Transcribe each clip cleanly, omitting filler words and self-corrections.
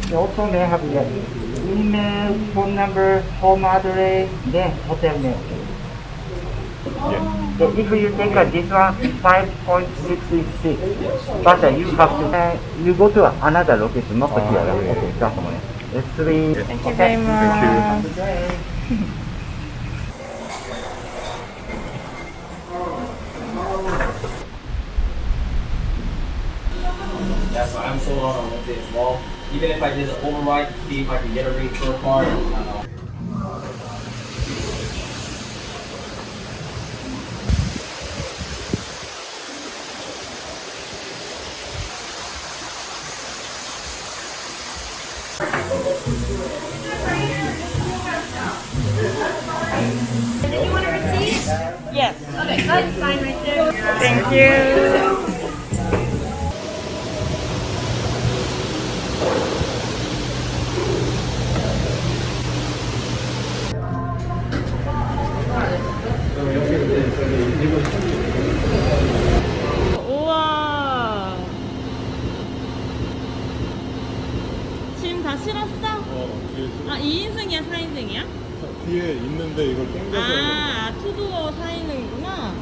You also may have your email, phone number, home address, then hotel name. So if you take this one, 5.666, but you have to, you go to another location, not here. Okay, just a moment. It's 3. Thank you very much. Yeah, so I'm sold out on Wednesday as well. Even if I did an override, see if I can get a rate for a car. Yes. Okay, that's fine right there. Thank you. 우와. 짐 다 실었어? 아, 2인승이야, 4인승이야? 뒤에 있는데 이걸 당겨서 아, 투도어 4인승이구나.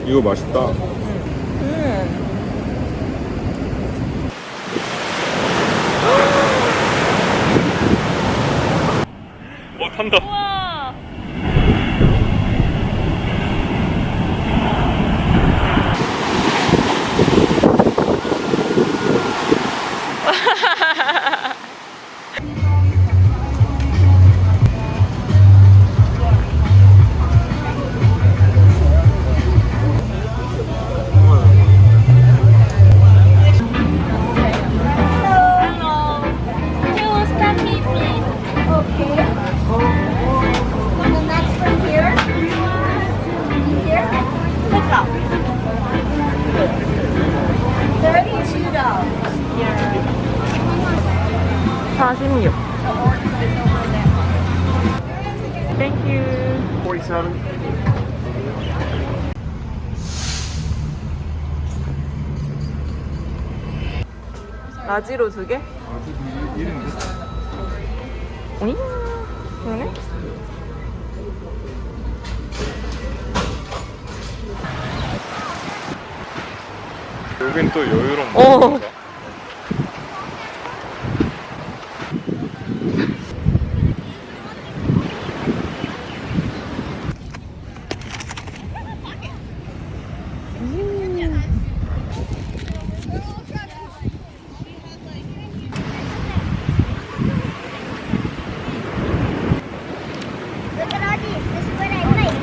이거 맛있다. 탄다. 우와. Thank you. 47. 라지로 2개? 아직 1인데? 오잉? 그러네? 여긴 또 여유로운 어. 건가? Look at all these. This is what I like.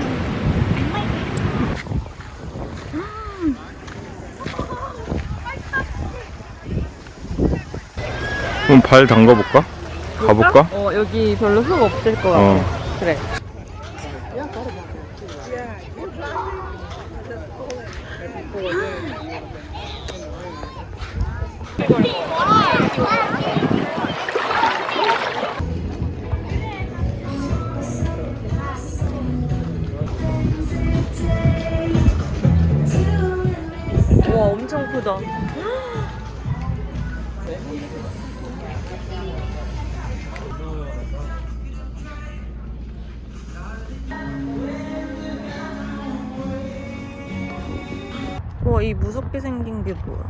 그럼 발 담가볼까? 가볼까? 여기 별로 흙 없을 것 같아. 그래. 와, 엄청 크다. 와, 이 무섭게 생긴 게 뭐야?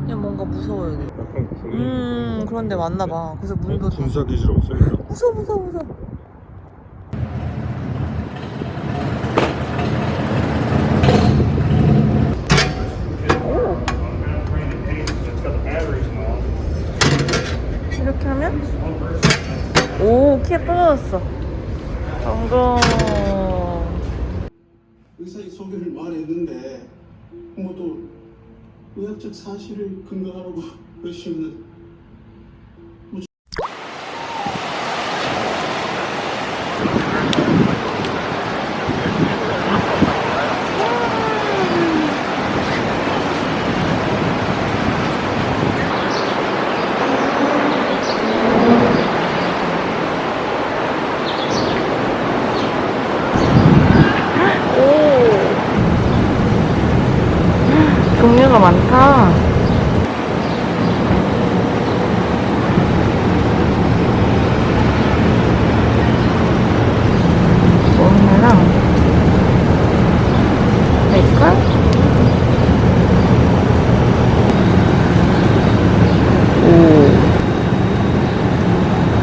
그냥 뭔가 무서워, 여기. 약간 군인 그런 데 맞나봐. 그래서 문도 군사기지라고 써있다. 무서워. 이렇게 하면? 오, 키가 떨어졌어. 성공. 의사의 소견을 말했는데 뭐 또 의학적 사실을 근거하라고 그러시면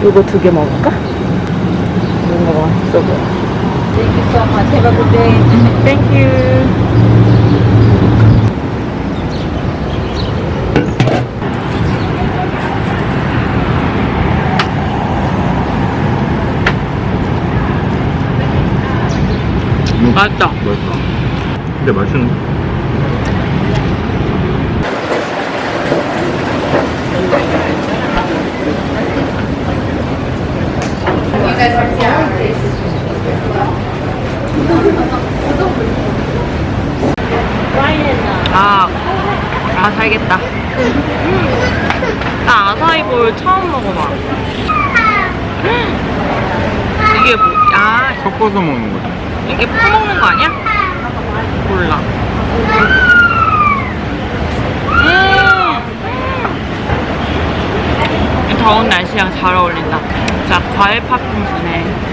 이거 2개 먹을까? 뭔가 맛있어 보여. Thank you so much. Have a good day. Thank you. 맛있다. 맛있다. 근데 맛있는. 살겠다. 나 아사이볼 처음 먹어봐. 이게 뭐야? 섞어서 먹는 거지. 이게 퍼먹는 거 아니야? 몰라. 더운 날씨랑 잘 어울린다. 자, 과일 팥빙수네.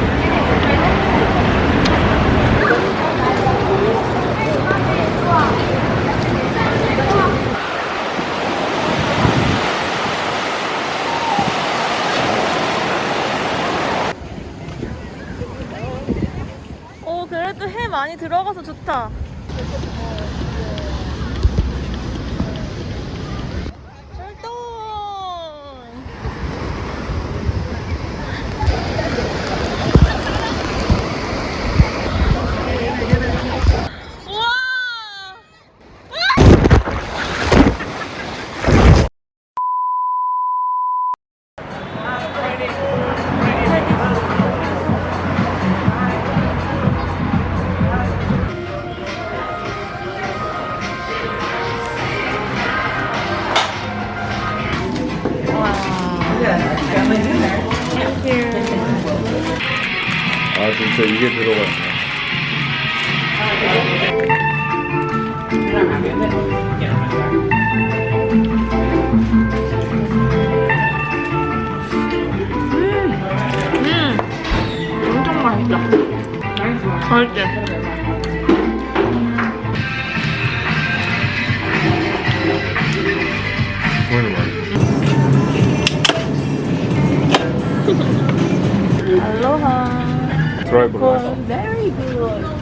그래도 해 많이 들어가서 좋다. 출동! 우와! 아 진짜 이게 들어가 있네. 엄청 맛있다. 맛있지? 그거는 맛있어. 알로하. 드라이브 맛있어. Very good.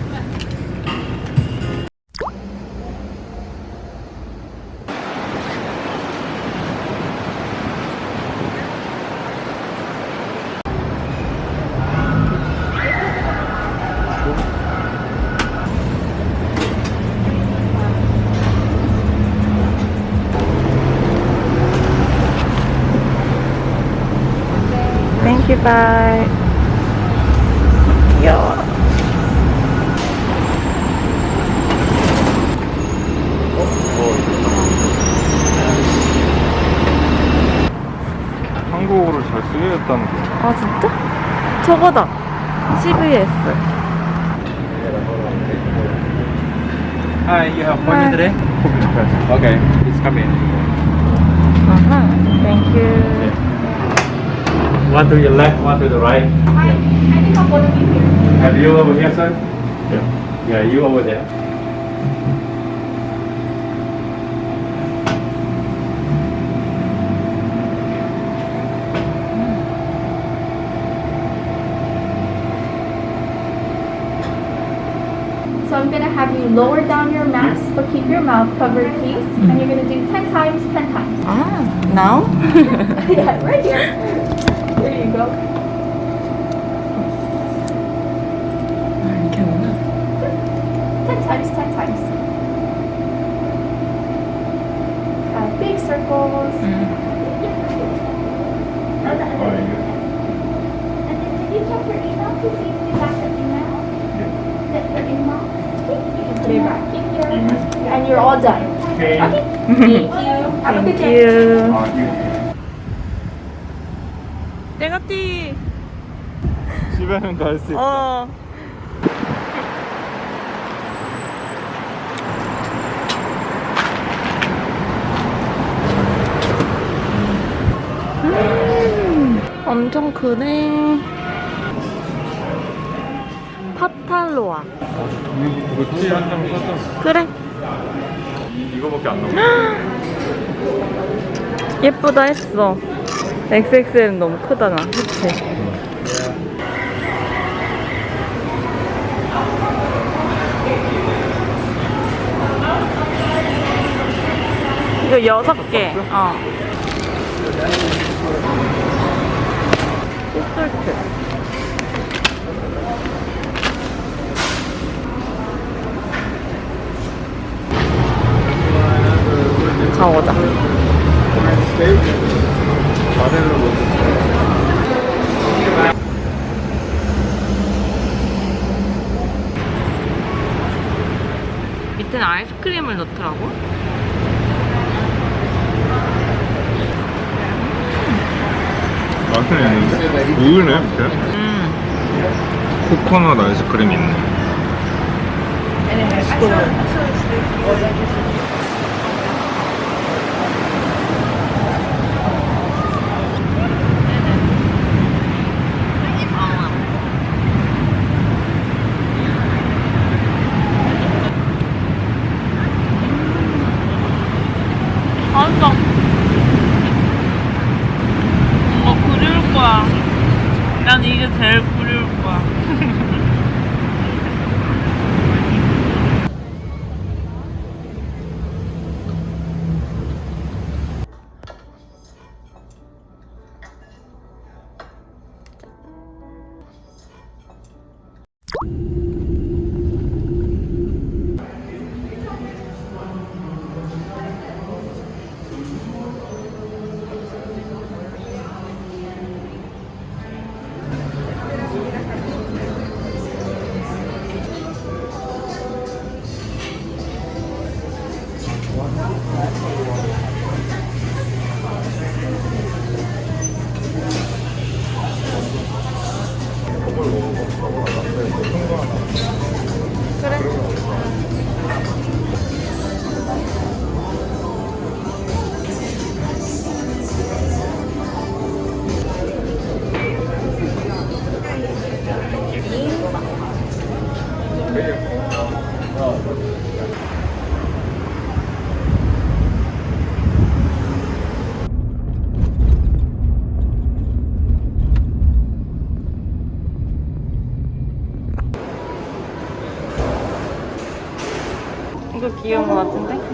Thank you, bye. 귀여워. 한국어를 잘 쓰겠다는 거. 아, 진짜? 저거다. CVS. Hi, you have appointment today? Okay, it's coming. 아하. Thank you. One to your left, one to the right. Have you over here, sir? Yeah. Yeah, you over there. So I'm gonna have you lower down your mask, but keep your mouth covered, please. And you're gonna do 10 times, 10 times. Ah, now? Yeah, right here. There you go. 이렇게 하구나. 10 times, 10 times. Big circles. And then did you check your email to see if you got the email? Your email? Put it back in here. And you're all done. Okay. Thank you. Have a good Thank day. you. 땡아띠. 집에는 갈 수 있다. 어. 엄청 크네. 파탈로아. 이거 티 한 장 사자. 그래. 이거밖에 안 남았어. 예쁘다 했어. XXL은 너무 크다 나. 그치? 이거 6개. 소설트. 가보자. 밑에는 아이스크림을 넣더라고. 맛은 있는데? 우유네 밑에? 코코넛 아이스크림 있네. 맛있어. 뭔가 그리울 거야. 난 이게 제일 그리울 거야. 이거 귀여운 거 같은데?